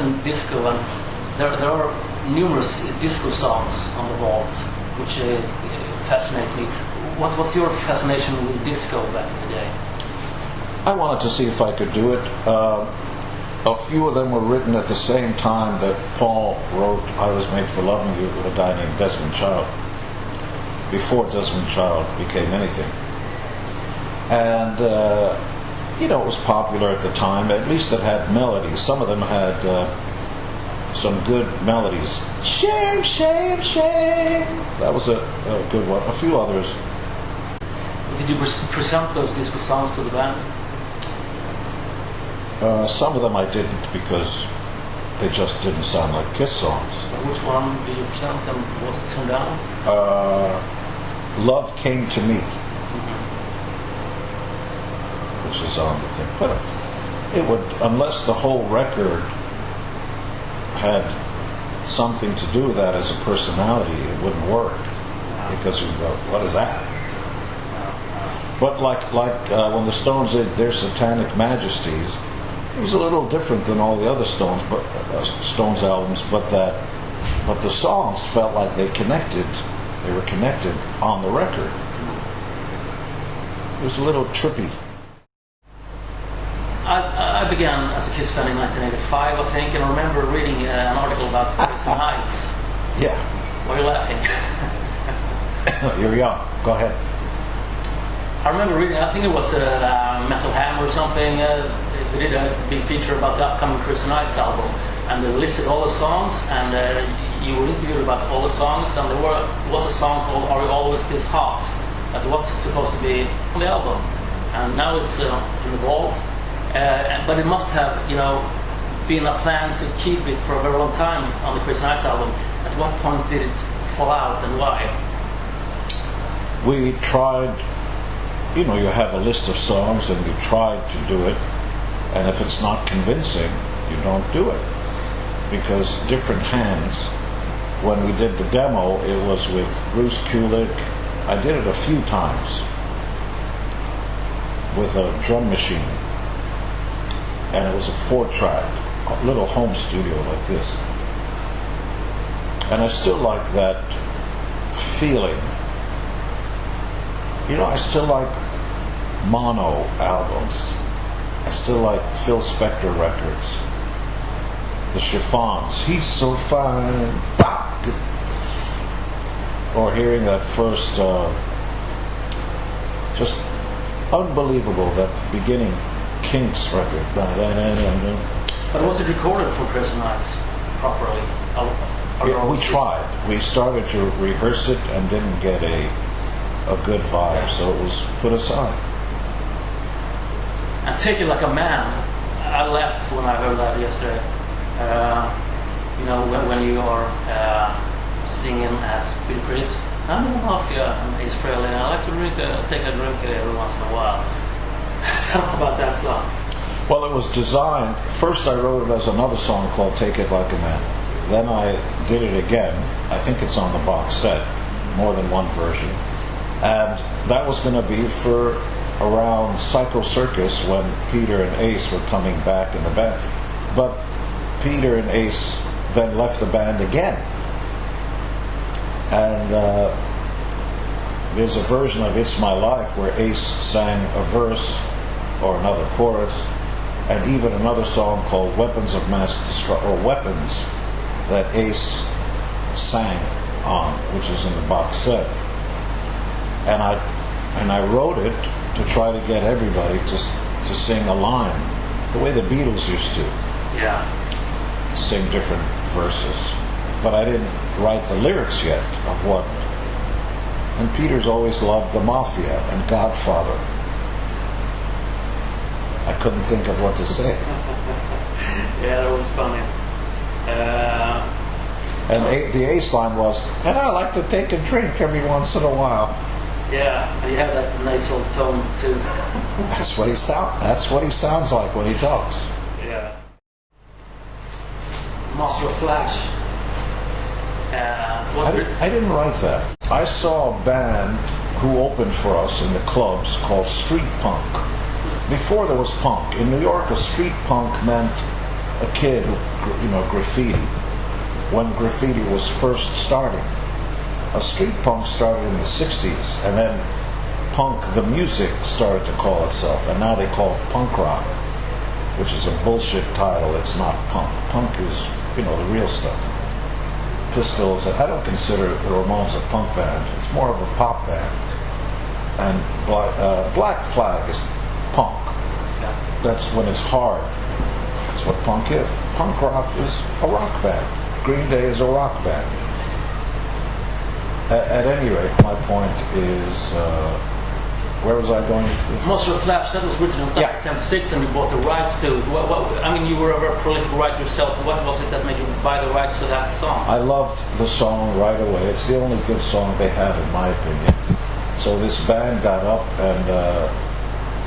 mentioned disco, and there are numerous disco songs on the vault, which fascinates me. What was your fascination with disco back in the day? I wanted to see if I could do it. A few of them were written at the same time that Paul wrote I Was Made for Loving You with a guy named Desmond Child, before Desmond Child became anything. And, it was popular at the time. At least it had melodies. Some of them had some good melodies. Shame, shame, shame. That was a good one. A few others. Did you present those disco songs to the band? Some of them I didn't because they just didn't sound like Kiss songs. But which one did you present them? Was it turned down? Love Came to Me, which is on the thing. But it would, unless the whole record had something to do with that as a personality, it wouldn't work. Because you go, what is that? But like when the Stones did their Satanic Majesties, it was a little different than all the other Stones albums, but the songs felt like they were connected on the record. It was a little trippy. I began as a Kiss fan in 1985, I think, and I remember reading an article about Crazy Nights. Yeah. Why are you laughing? You're young. Go ahead. I remember reading, I think it was Metal Hammer or something. They did a big feature about the upcoming Crazy Nights album, and they listed all the songs, and you were interviewed about all the songs, and there was a song called Are You Always This Hot that was supposed to be on the album, and now it's in the vault. But it must have, been a plan to keep it for a very long time on the Crazy Nights album. At what point did it fall out, and why? We tried, you have a list of songs and you tried to do it, and if it's not convincing, you don't do it. Because different hands, when we did the demo, it was with Bruce Kulick. I did it a few times with a drum machine, and it was a 4-track, a little home studio like this. And I still like that feeling. I still like mono albums. I still like Phil Spector records. The chiffons, he's so fine. Or hearing that first, just unbelievable, that beginning Kinks record. But was it recorded for Crazy Nights properly? Yeah, we tried. We started to rehearse it and didn't get a good vibe, so it was put aside. And Take It Like a Man, I laughed when I heard that yesterday. When you are singing as Bill Chris, I'm in the Mafia and Ace Frehley, and I like to take a drink every once in a while. Tell me about that song. Well, it was designed, first I wrote it as another song called Take It Like a Man. Then I did it again. I think it's on the box set, more than one version. And that was going to be for around Psycho Circus, when Peter and Ace were coming back in the band. But Peter and Ace then left the band again. And there's a version of It's My Life where Ace sang a verse or another chorus, and even another song called Weapons of Mass Destruction, or Weapons, that Ace sang on, which is in the box set. And I wrote it to try to get everybody to sing a line, the way the Beatles used to. Yeah. Sing different verses. But I didn't write the lyrics yet of what. And Peter's always loved the Mafia and Godfather. I couldn't think of what to say. Yeah, that was funny. And the Ace line was, and I like to take a drink every once in a while. Yeah, and you have that nasal tone too. That's what he sounds like when he talks. Yeah. Master of Flash. I didn't write that. I saw a band who opened for us in the clubs called Street Punk. Before there was punk. In New York, a street punk meant a kid who, you know, graffiti, when graffiti was first starting. A street punk started in the 60s, and then punk, the music, started to call itself, and now they call it punk rock, which is a bullshit title. It's not punk. Punk is, you know, the real stuff. Pistols, I don't consider the Ramones a punk band. It's more of a pop band. And Black Flag is punk. That's when it's hard. That's what punk is. Punk rock is a rock band. Green Day is a rock band. At any rate, my point is, where was I going with this? Monster of Flash, that was written in 1976, and you bought the rights to it. I mean, you were a very prolific writer yourself. What was it that made you buy the rights to that song? I loved the song right away. It's the only good song they had, in my opinion. So this band got up, and a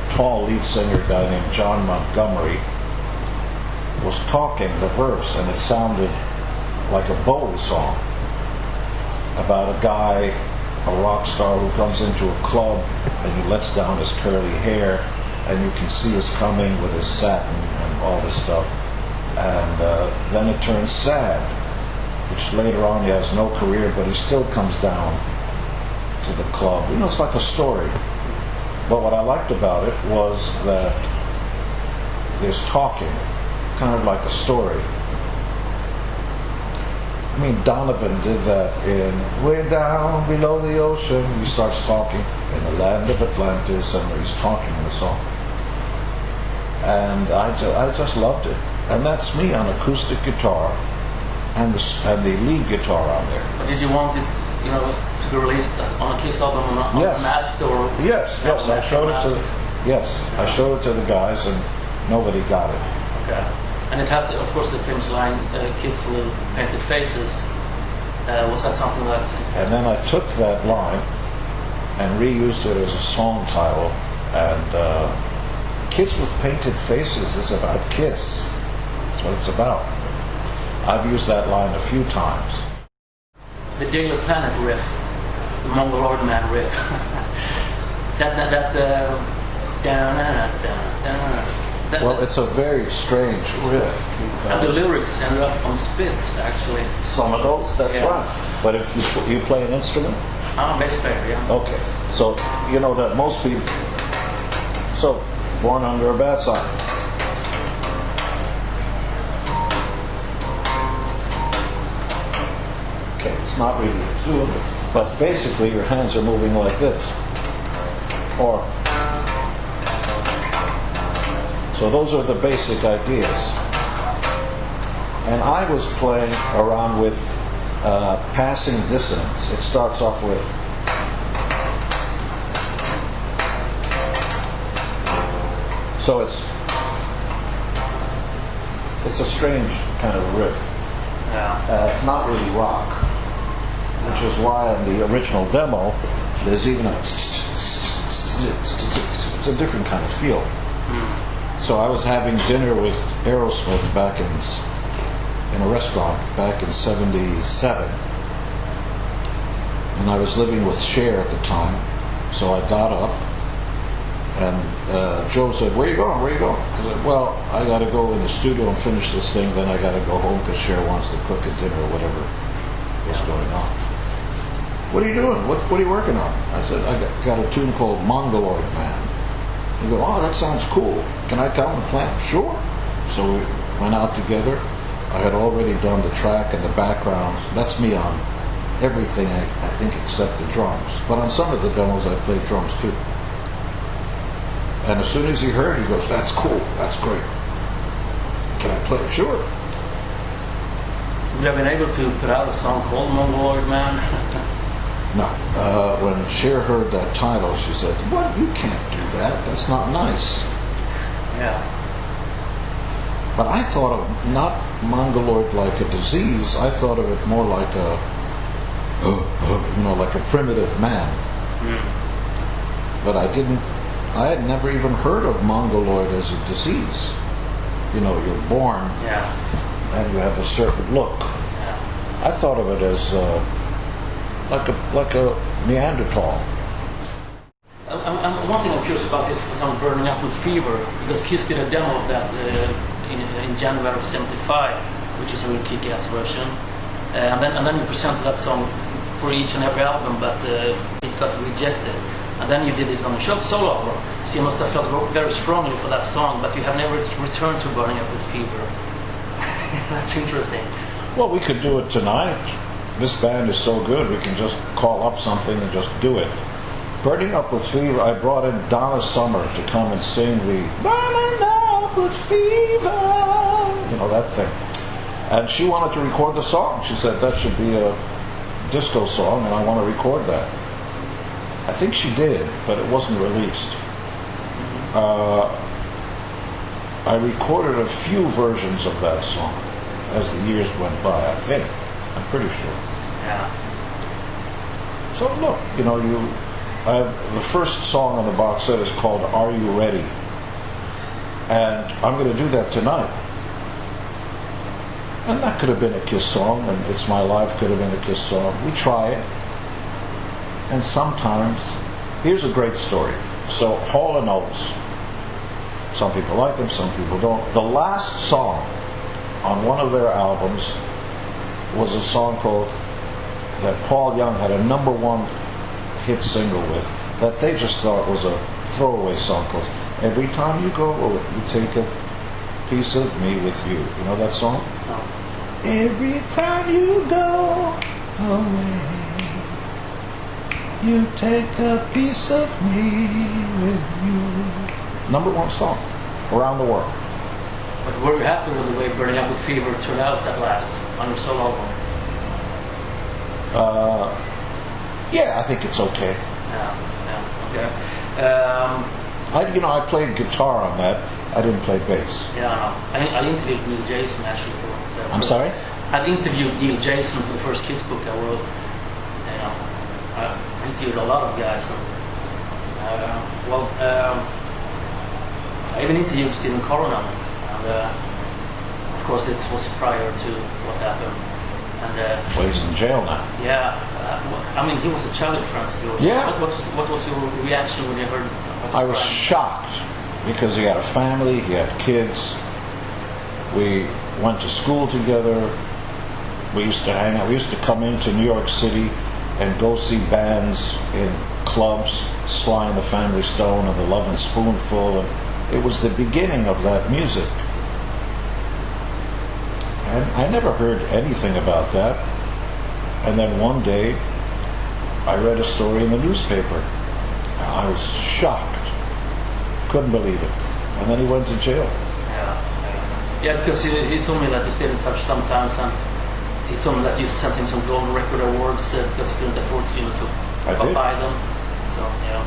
tall lead singer guy named John Montgomery was talking the verse, and it sounded like a Bowie song about a guy, a rock star, who comes into a club and he lets down his curly hair, and you can see us coming with his satin and all this stuff, and then it turns sad, which later on he has no career, but he still comes down to the club. You know, it's like a story. But what I liked about it was that there's talking, kind of like a story. I mean, Donovan did that in Way Down Below the Ocean. He starts talking in the land of Atlantis, and he's talking in the song. And I just loved it. And that's me on acoustic guitar and the lead guitar on there. But did you want it, you know, to be released on a Kiss album on Unmasked, or? Yes, I showed it to. I showed it to the guys, and nobody got it. Okay. And it has, of course, the famous line, "Kids with painted faces." Was that something that? And then I took that line and reused it as a song title. And "Kids with Painted Faces" is about Kiss. That's what it's about. I've used that line a few times. The Daily Planet riff, the Mongoloid Man riff. Well, it's a very strange riff. And the lyrics end up on spit, actually. Some of those, that's right. But if you play an instrument? I'm a bass player, yeah. Okay. So, you know that most people... So, Born Under a Bad Sign. Okay, it's not really intuitive, but basically your hands are moving like this. Or... So those are the basic ideas. And I was playing around with passing dissonance. It starts off with... So it's a strange kind of riff. Yeah. It's not really rock, which is why on the original demo there's even a... It's a different kind of feel. So I was having dinner with Aerosmith back in a restaurant back in '77, and I was living with Cher at the time. So I got up, and Joe said, "Where you going? Where you going?" I said, "Well, I got to go in the studio and finish this thing. Then I got to go home because Cher wants to cook a dinner or whatever was going on." "What are you doing? What are you working on?" I said, "I got a tune called Mongoloid Man." He go, "Oh, that sounds cool. Can I tell him to play it?" "Sure." So we went out together. I had already done the track and the backgrounds. That's me on everything, I think, except the drums. But on some of the demos, I played drums too. And as soon as he heard, he goes, "That's cool. That's great. Can I play it?" "Sure." Would you have been able to put out a song called Mongoloid Man? No. When Cher heard that title, she said, "What? You can't do that. That's not nice." Yeah. But I thought of not mongoloid like a disease. I thought of it more like a, like a primitive man. But I had never even heard of mongoloid as a disease. You know, you're born and you have a certain look. Yeah. I thought of it as like a Neanderthal. One thing I'm curious about is the song "Burning Up with Fever," because Kiss did a demo of that in January of '75, which is a real kick-ass version. And then you presented that song for each and every album, but it got rejected. And then you did it on a solo album, so you must have felt very strongly for that song, but you have never returned to Burning Up With Fever. That's interesting. Well, we could do it tonight. This band is so good, we can just call up something and just do it. Burning Up With Fever, I brought in Donna Summer to come and sing the Burning Up With Fever, you know, that thing. And she wanted to record the song. She said that should be a disco song, and I want to record that. I think she did, but it wasn't released. I recorded a few versions of that song as the years went by, I think. I'm pretty sure. Yeah. So look, you know, the first song on the box set is called Are You Ready? And I'm going to do that tonight. And that could have been a Kiss song, and It's My Life could have been a Kiss song. We try it. And sometimes, here's a great story. So, Hall & Oates. Some people like them, some people don't. The last song on one of their albums was a song called, that Paul Young had a #1 hit single with, that they just thought was a throwaway song called Every Time You Go, You Take a Piece of Me With You. You know that song? No. Every time you go away, you take a piece of me with you. #1 song around the world. But were you happy with the way Burning Up With Fever turned out at last on your solo album? Yeah, I think it's okay. Yeah, okay. I played guitar on that. I didn't play bass. Yeah, I know. I interviewed Neil Jason actually for. I'm sorry? I interviewed Neil Jason for the first Kiss book I wrote. You know, I interviewed a lot of guys. And, I even interviewed Steve Coronel, and of course this was prior to what happened. And Well, he's in jail now. yeah, I mean he was a childhood friend of yours. Yeah. What was your reaction when you heard? I was shocked because he had a family, he had kids. We went to school together. We used to hang out. We used to come into New York City and go see bands in clubs, Sly and the Family Stone and the Lovin' Spoonful. And it was the beginning of that music. And I never heard anything about that. And then one day, I read a story in the newspaper. I was shocked. Couldn't believe it. And then he went to jail. Yeah, because he told me that you stayed in touch sometimes, and he told me that you sent him some gold record awards because you couldn't afford to I did. buy them. So, yeah.